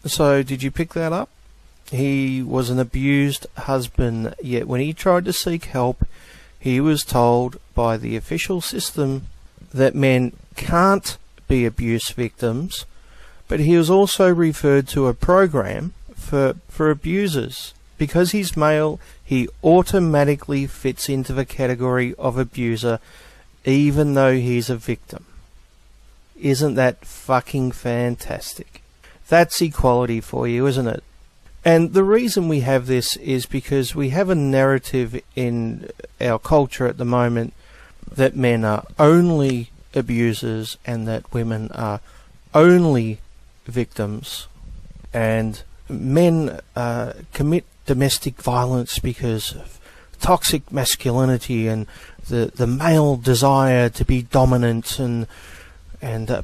So, did you pick that up? He was an abused husband, yet when he tried to seek help, he was told by the official system that men can't be abuse victims, but he was also referred to a program for abusers. Because he's male, he automatically fits into the category of abuser, even though he's a victim. Isn't that fucking fantastic? That's equality for you, isn't it? And the reason we have this is because we have a narrative in our culture at the moment that men are only abusers and that women are only victims. And men commit domestic violence because of toxic masculinity and the male desire to be dominant and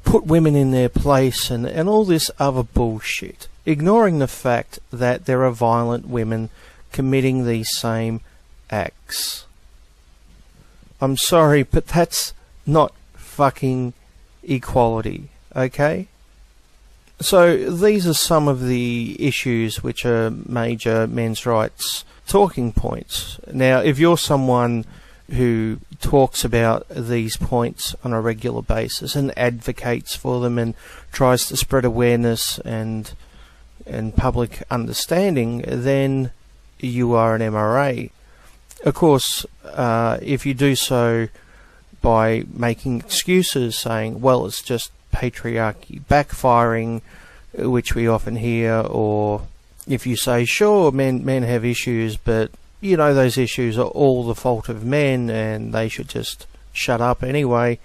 put women in their place and all this other bullshit, ignoring the fact that there are violent women committing these same acts. I'm sorry, but that's not fucking equality, okay? So these are some of the issues which are major men's rights talking points. Now, if you're someone who talks about these points on a regular basis and advocates for them and tries to spread awareness and public understanding, then you are an MRA. Of course, if you do so by making excuses, saying, well, it's just patriarchy backfiring, which we often hear, or if you say, sure, men have issues, but you know those issues are all the fault of men and they should just shut up anyway.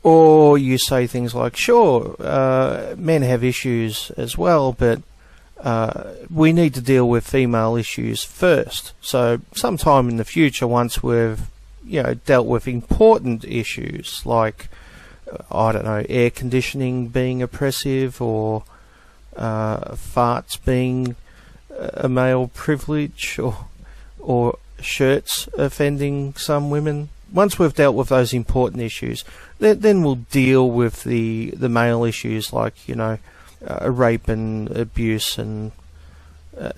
Or you say things like, sure, men have issues as well, but we need to deal with female issues first. So sometime in the future, once we've dealt with important issues like, I don't know, air conditioning being oppressive or farts being a male privilege or shirts offending some women. Once we've dealt with those important issues, then we'll deal with the male issues like, rape and abuse and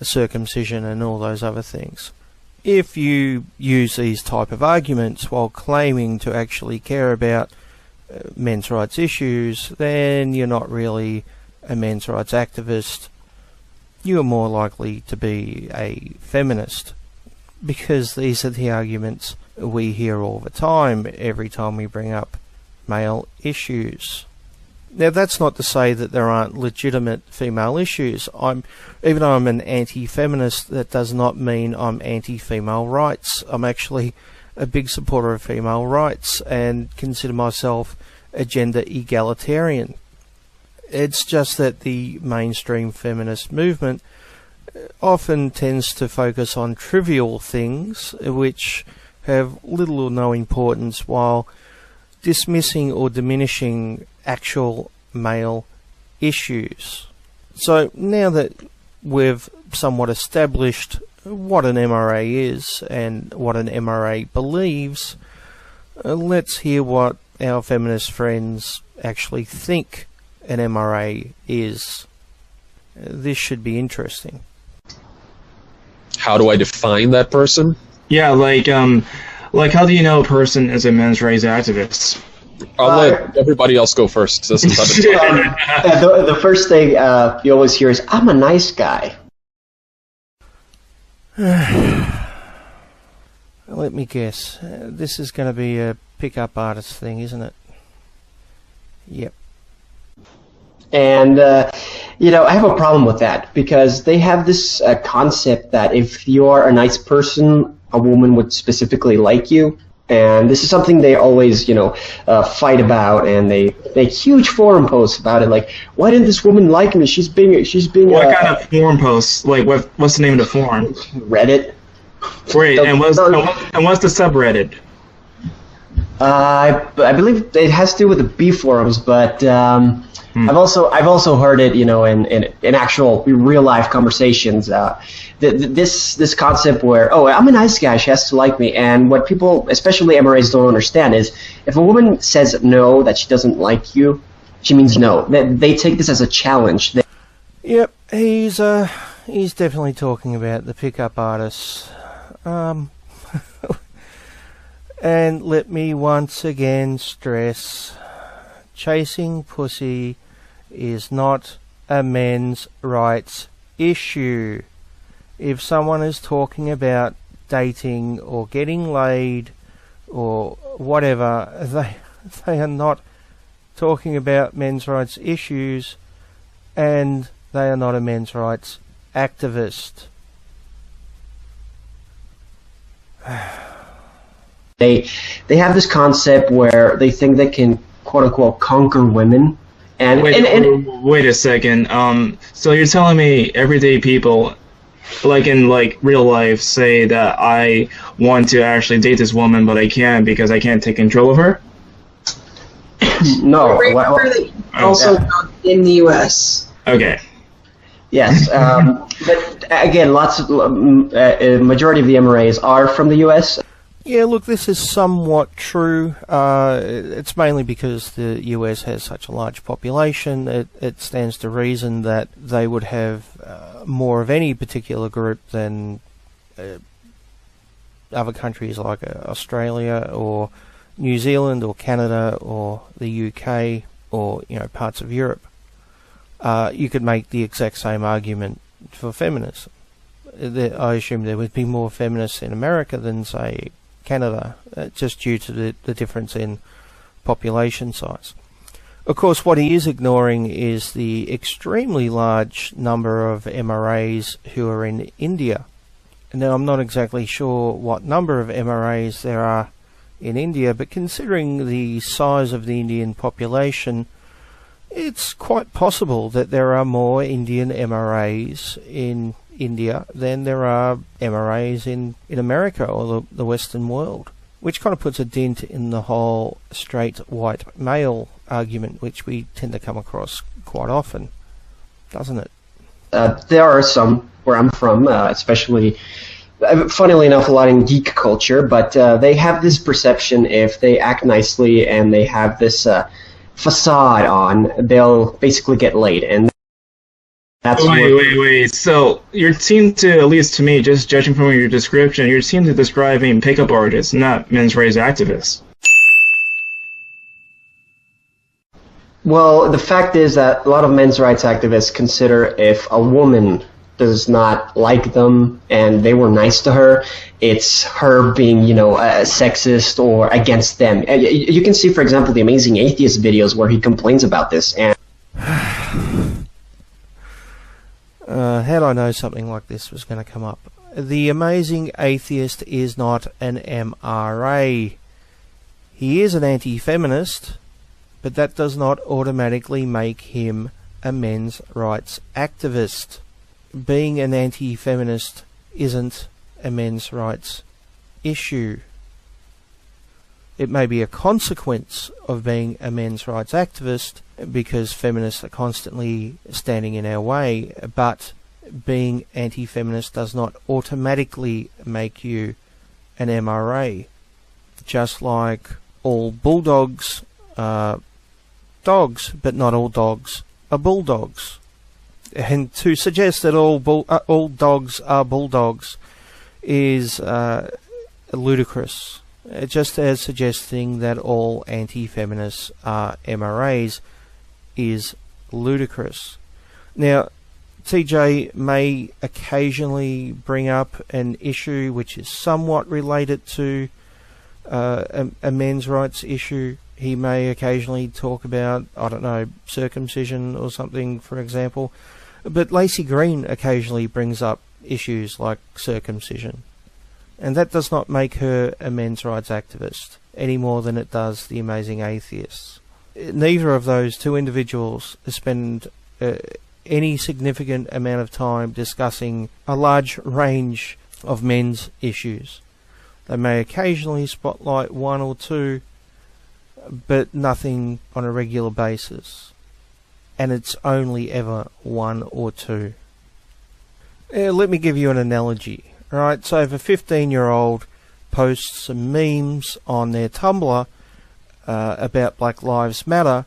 circumcision and all those other things. If you use these type of arguments while claiming to actually care about men's rights issues, then you're not really a men's rights activist. You are more likely to be a feminist, because these are the arguments we hear all the time every time we bring up male issues. Now, that's not to say that there aren't legitimate female issues. Even though I'm an anti-feminist, that does not mean I'm anti-female rights. I'm actually a big supporter of female rights and consider myself a gender egalitarian. It's just that the mainstream feminist movement often tends to focus on trivial things which have little or no importance, while dismissing or diminishing actual male issues. So now that we've somewhat established what an MRA is and what an MRA believes, let's hear what our feminist friends actually think an MRA is. This should be interesting. How do I define that person? Yeah, like how do you know a person is a men's rights activist? I'll let everybody else go first. This is the first thing you always hear is, I'm a nice guy. Let me guess. This is going to be a pickup artist thing, isn't it? Yep. And, I have a problem with that, because they have this concept that if you're a nice person, a woman would specifically like you. And this is something they always, fight about, and they make huge forum posts about it. Like, why didn't this woman like me? She's being. What kind of forum posts? Like, what's the name of the forum? Reddit. Wait, and what's the subreddit? I believe it has to do with the B forums, but I've also heard it, in actual real life conversations. This concept where, I'm a nice guy, she has to like me, and what people, especially MRAs, don't understand is if a woman says no, that she doesn't like you, she means no. They take this as a challenge. Yep, he's definitely talking about the pickup artists. And let me once again stress, chasing pussy is not a men's rights issue. If someone is talking about dating or getting laid or whatever, they are not talking about men's rights issues, and they are not a men's rights activist. They have this concept where they think they can quote unquote conquer women. And wait a second. So you're telling me everyday people, like in real life, say that I want to actually date this woman, but I can't because I can't take control of her? No. Also in the U.S. Okay. Yes, but again, majority of the MRAs are from the U.S. Yeah, look, this is somewhat true. It's mainly because the US has such a large population. It stands to reason that they would have more of any particular group than other countries like Australia or New Zealand or Canada or the UK or parts of Europe. You could make the exact same argument for feminism. I assume there would be more feminists in America than, say, Canada, just due to the difference in population size. Of course, what he is ignoring is the extremely large number of MRAs who are in India. Now, I'm not exactly sure what number of MRAs there are in India, but considering the size of the Indian population, it's quite possible that there are more Indian MRAs in India than there are MRAs in America or the Western world, which kind of puts a dent in the whole straight white male argument, which we tend to come across quite often, doesn't it? There are some where I'm from, especially, funnily enough, a lot in geek culture, but they have this perception if they act nicely and they have this facade on, they'll basically get laid. And that's wait. So you seem to, at least to me, just judging from your description, you seem to describing pickup artists, not men's rights activists. Well, the fact is that a lot of men's rights activists consider if a woman does not like them and they were nice to her, it's her being, sexist or against them. You can see, for example, the Amazing Atheist videos where he complains about this. And had I known something like this was going to come up. The Amazing Atheist is not an MRA. He is an anti-feminist, but that does not automatically make him a men's rights activist. Being an anti-feminist isn't a men's rights issue. It may be a consequence of being a men's rights activist because feminists are constantly standing in our way, but being anti-feminist does not automatically make you an MRA. Just like all bulldogs are dogs, but not all dogs are bulldogs. And to suggest that all dogs are bulldogs is ludicrous. Just as suggesting that all anti-feminists are MRAs is ludicrous. Now, TJ may occasionally bring up an issue which is somewhat related to a men's rights issue. He may occasionally talk about, I don't know, circumcision or something, for example. But Lacey Green occasionally brings up issues like circumcision. And that does not make her a men's rights activist any more than it does the Amazing Atheists. Neither of those two individuals spend any significant amount of time discussing a large range of men's issues. They may occasionally spotlight one or two, but nothing on a regular basis. And it's only ever one or two. Let me give you an analogy. Right, so if a 15-year-old posts some memes on their Tumblr about Black Lives Matter,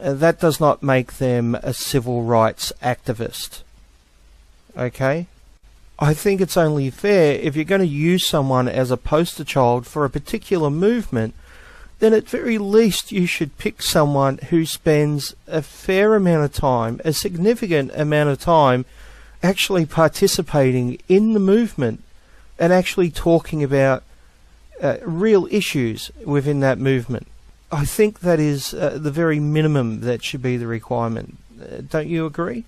that does not make them a civil rights activist. Okay? I think it's only fair, if you're going to use someone as a poster child for a particular movement, then at very least you should pick someone who spends a fair amount of time, a significant amount of time, actually participating in the movement and actually talking about real issues within that movement. I think that is the very minimum that should be the requirement. Don't you agree?